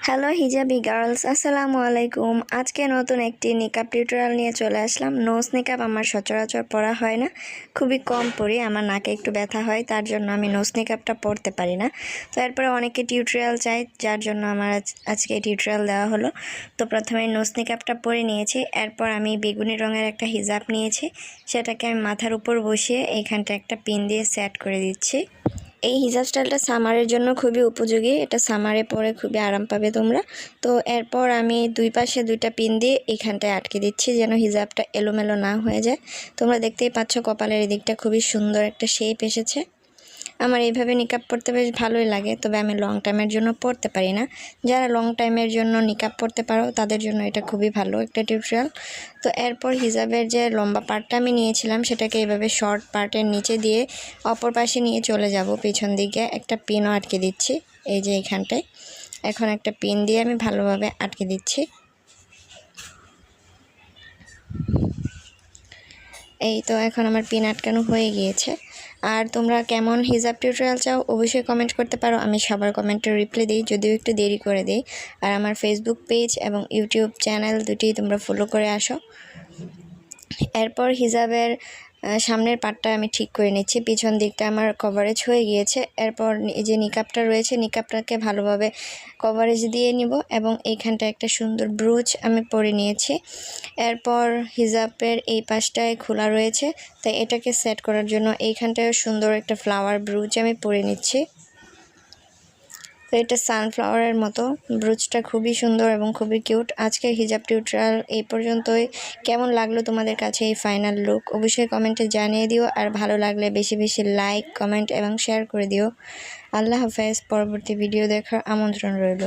Hello hijabi girls, আসসালামু আলাইকুম। আজকে নতুন একটি নিকাব টিউটোরিয়াল নিয়ে চলে আসলাম। নোজ নিকাব আমার সচরাচর পরা হয় না, খুবই কম পরি। আমার নাকে একটু ব্যথা হয়, তার জন্য আমি নোজ নিকাবটা পরতে পারি না। তো এরপরে অনেকে টিউটোরিয়াল চাই, যার জন্য আমার আজকে টিউটোরিয়াল দেওয়া হলো। তো প্রথমে নোজ নিকাবটা পরে নিয়েছি, এরপর আমি বেগুনি রঙের একটা হিজাব নিয়েছি, সেটাকে আমি মাথার উপর বসিয়ে এইখানটা একটা পিন দিয়ে সেট করে দিচ্ছি। এই হিজাব স্টাইলটা সামারের জন্য খুবই উপযোগী, এটা সামারে পরে খুবই আরাম পাবে তোমরা। তো এরপর আমি দুই পাশে দুইটা পিন দিয়ে এখানটায় আটকে দিচ্ছি, যেন হিজাবটা এলোমেলো না হয়ে যায়। তোমরা দেখতেই পাচ্ছ কপালের এদিকটা খুবই সুন্দর একটা শেপ এসেছে। আমার এইভাবে নিকাব পরতে বেশ ভালোই লাগে, তবে আমি লং টাইমের জন্য পরতে পারি না। যারা লং টাইমের জন্য নিকাব পরতে পারো তাদের জন্য এটা খুবই ভালো একটা টিউটোরিয়াল। তো এরপর হিজাবের যে লম্বা পার্টটা আমি নিয়েছিলাম সেটাকে এইভাবে শর্ট পার্টের নিচে দিয়ে অপর পাশে নিয়ে চলে যাব। পিছন দিকে একটা পিনও আটকে দিচ্ছি, এই যে এইখানটায়। এখন একটা পিন দিয়ে আমি ভালোভাবে আটকে দিচ্ছি। এই তো এখন আমার পিন আটকানো হয়ে গিয়েছে। আর তোমরা কেমন হিজাব টিউটোরিয়াল চাও অবশ্যই কমেন্ট করতে পারো, আমি সবার কমেন্টের রিপ্লাই দিই, যদিও একটু দেরি করে দিই। আর আমার ফেসবুক পেজ এবং ইউটিউব চ্যানেল দুটি তোমরা ফলো করে আসো। এরপর হিজাবের সামনের পাটটা আমি ঠিক করে নিচ্ছি, পিছন দিকটা আমার কভারেজ হয়ে গিয়েছে। এরপর এই যে নিকাবটা রয়েছে, নিকাবটাকে ভালোভাবে কভারেজ দিয়ে নিব এবং এইখানটা একটা সুন্দর ব্রুচ আমি পরে নিয়েছি। এরপর হিজাবের এই পাশটায় খোলা রয়েছে, তাই এটাকে সেট করার জন্য এইখানটায় সুন্দর একটা ফ্লাওয়ার ব্রুচ আমি পরে নিচ্ছি। তো এটা সানফ্লাওয়ারের মতো, ব্রুচটা খুবই সুন্দর এবং খুবই কিউট। আজকের হিজাব টিউটোরিয়াল এই পর্যন্তই। কেমন লাগলো তোমাদের কাছে এই ফাইনাল লুক অবশ্যই কমেন্টে জানিয়ে দিও, আর ভালো লাগলে বেশি বেশি লাইক, কমেন্ট এবং শেয়ার করে দিও। আল্লাহ হাফেজ। পরবর্তী ভিডিও দেখার আমন্ত্রণ রইল।